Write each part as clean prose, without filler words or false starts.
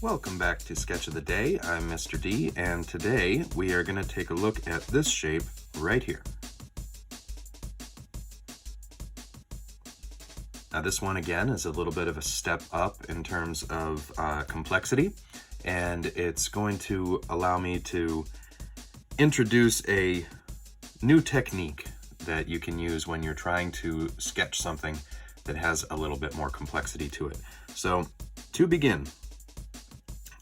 Welcome back to Sketch of the Day. I'm Mr. D, and today we are going to take a look at this shape right here. Now this one again is a little bit of a step up in terms of complexity, and it's going to allow me to introduce a new technique that you can use when you're trying to sketch something that has a little bit more complexity to it. So to begin,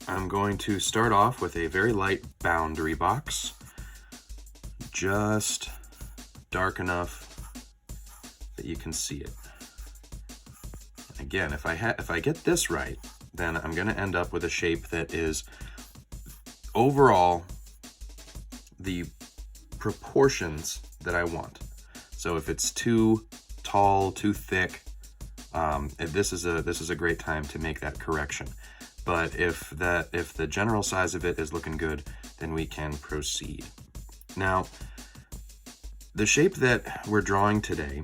I'm going to start off with a very light boundary box, just dark enough that you can see it. Again, if I get this right, then I'm going to end up with a shape that is overall the proportions that I want. So if it's too tall, too thick, this is a great time to make that correction. But if the general size of it is looking good, then we can proceed. Now, the shape that we're drawing today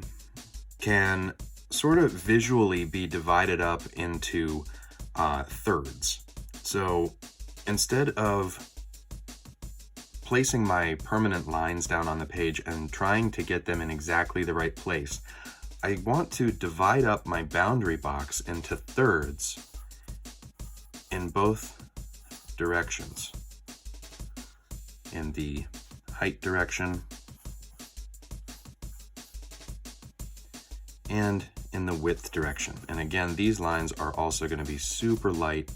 can sort of visually be divided up into thirds. So instead of placing my permanent lines down on the page and trying to get them in exactly the right place, I want to divide up my boundary box into thirds in both directions, in the height direction and in the width direction. And again, these lines are also going to be super light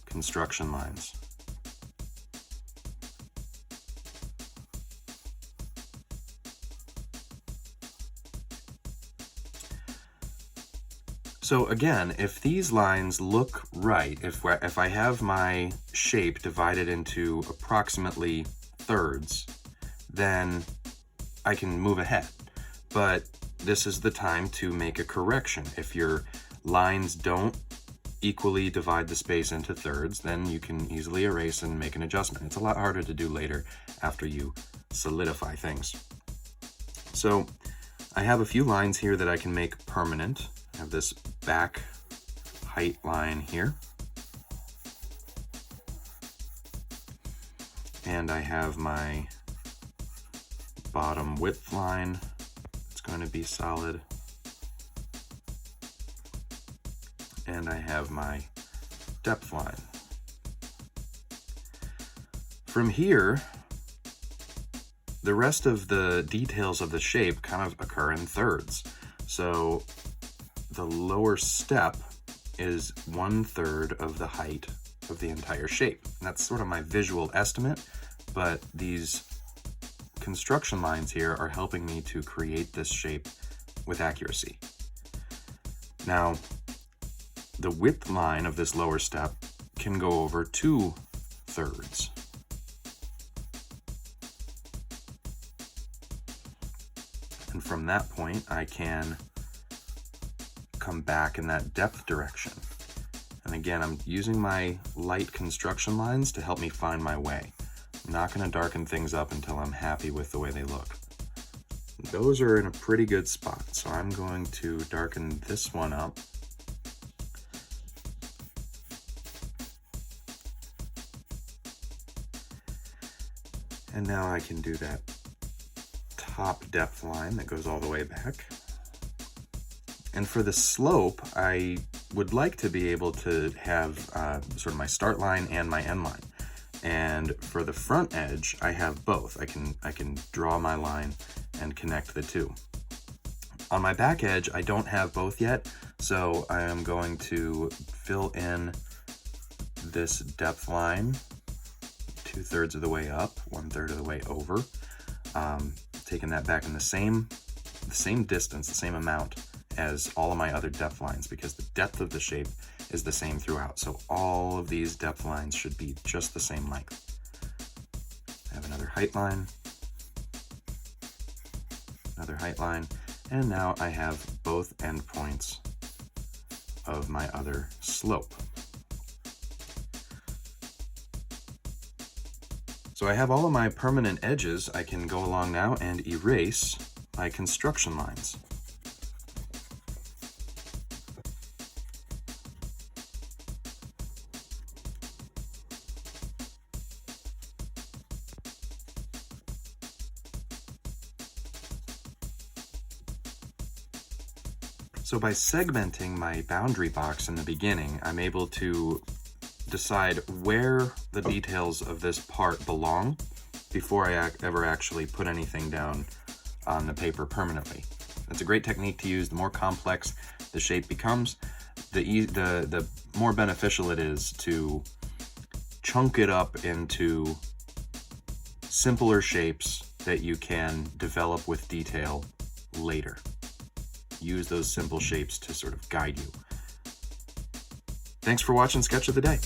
construction lines. So again, if these lines look right, if I have my shape divided into approximately thirds, then I can move ahead. But this is the time to make a correction. If your lines don't equally divide the space into thirds, then you can easily erase and make an adjustment. It's a lot harder to do later after you solidify things. So I have a few lines here that I can make permanent. I have this back height line here, and I have my bottom width line. It's going to be solid, and I have my depth line. From here, the rest of the details of the shape kind of occur in thirds. So the lower step is 1/3 of the height of the entire shape. And that's sort of my visual estimate, but these construction lines here are helping me to create this shape with accuracy. Now, the width line of this lower step can go over 2/3. And from that point, I can come back in that depth direction. And again, I'm using my light construction lines to help me find my way. I'm not going to darken things up until I'm happy with the way they look. Those are in a pretty good spot, so I'm going to darken this one up. And now I can do that top depth line that goes all the way back. And for the slope, I would like to be able to have sort of my start line and my end line. And for the front edge, I have both. I can draw my line and connect the two. On my back edge, I don't have both yet, so I am going to fill in this depth line 2/3 of the way up, 1/3 of the way over, taking that back in the same distance, the same amount as all of my other depth lines, because the depth of the shape is the same throughout. So all of these depth lines should be just the same length. I have another height line, and now I have both endpoints of my other slope. So I have all of my permanent edges. I can go along now and erase my construction lines. So by segmenting my boundary box in the beginning, I'm able to decide where the details of this part belong before I ever actually put anything down on the paper permanently. It's a great technique to use. The more complex the shape becomes, the more beneficial it is to chunk it up into simpler shapes that you can develop with detail later. Use those simple shapes to sort of guide you. Thanks for watching Sketch of the Day.